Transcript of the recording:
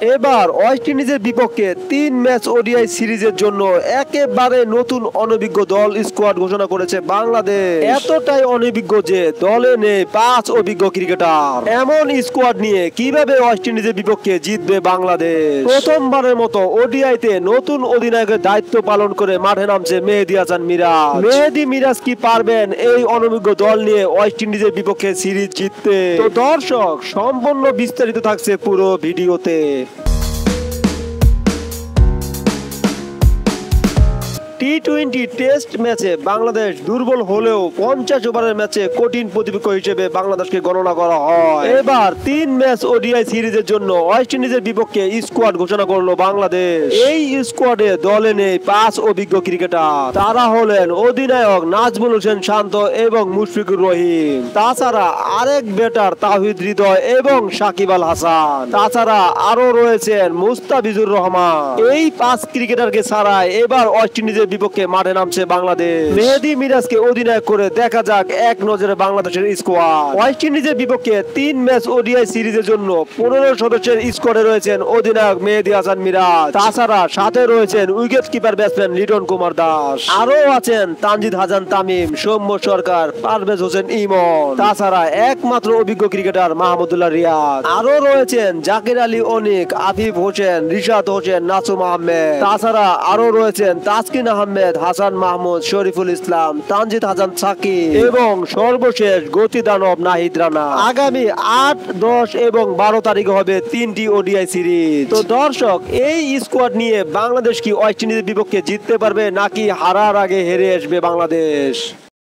এবার ওয়েস্ট ইন্ডিজের বিপক্ষে 3 ম্যাচ ওডিআই সিরিজের জন্য একেবারে নতুন অনভিজ্ঞ দল স্কোয়াড ঘোষণা করেছে বাংলাদেশ। এতটাই অনভিজ্ঞ যে দলে নেই 5 অভিজ্ঞ ক্রিকেটার। এমন স্কোয়াড নিয়ে কিভাবে ওয়েস্ট ইন্ডিজের বিপক্ষে জিতবে বাংলাদেশ? প্রথমবারের মতো ওডিআইতে নতুন অধিনায়কের দায়িত্ব পালন করে মাঠে নামছে মেহেদী হাসান মিরাজ। মেহেদী মিরাজ কি পারবেন এই অনভিজ্ঞ দল নিয়ে ওয়েস্ট ইন্ডিজের বিপক্ষে সিরিজ জিততে? তো দর্শক, সম্পূর্ণ বিস্তারিত থাকছে পুরো ভিডিওতে। টি-20 টেস্ট ম্যাচে বাংলাদেশ দুর্বল হলেও 50 ওভারের ম্যাচে কঠিন প্রতিপক্ষ হিসেবে বাংলাদেশকে গণনা করা হয়। এবার 3 ম্যাচ ওডিআই সিরিজের জন্য ওয়েস্ট ইন্ডিজের বিপক্ষে স্কোয়াড ঘোষণা করলো বাংলাদেশ। এই স্কোয়াডে দলে নেই 5 অভিজ্ঞ ক্রিকেটার। তারা হলেন অধিনায়ক নাজমুল হোসেন শান্ত এবং মুশফিকুর রহিম। তাছাড়া আরেক ব্যাটার তাওহিদ হৃদয় এবং সাকিব আল হাসান। তাছাড়া আরো রয়েছেন মুস্তাফিজুর রহমান। এই 5 ক্রিকেটারকে ছাড়াই এবার ওয়েস্ট ইন্ডিজের বিপক্ষে মাঠে নামছে বাংলাদেশ। মেহেদী মিরাজকে অধিনায়ক করে দেখা যাক এক নজরে বাংলাদেশের স্কোয়াড। ওয়েস্ট ইন্ডিজের বিপক্ষে 3 ম্যাচ ওডিআই সিরিজের জন্য 15 সদস্যের স্কোয়াডে রয়েছেন অধিনায়ক মেহেদী হাসান মিরাজ। তাছাড়া সাথে রয়েছেন wicket keeper batsman Liton Kumar Das. আরো আছেন তানজিদ হাসান তামিম, সৌম্য সরকার, পারভেজ হোসেন ইমন। তাছাড়া একমাত্র অভিজ্ঞ ক্রিকেটার মাহমুদুল্লাহ রিয়াদ। আরো রয়েছেন জাকির আলী অনিক, আফিফ হোসেন, রিশাদ হোসেন, নাসুম আহমেদ। তাছাড়া আরো রয়েছেন তাসকিন আহমেদ, হাসান মাহমুদ, শরীফুল ইসলাম, তানজিদ হাসান সাকিব এবং সর্বশেষ গতি দানব নাহিদ রানা। আগামী 8, 10 এবং 12 তারিখে হবে 3টি ওডিআই সিরিজ। তো দর্শক, এই স্কোয়াড নিয়ে বাংলাদেশ কি ওয়েস্ট ইন্ডিজের বিপক্ষে জিততে পারবে নাকি হারার আগে হেরে আসবে বাংলাদেশ?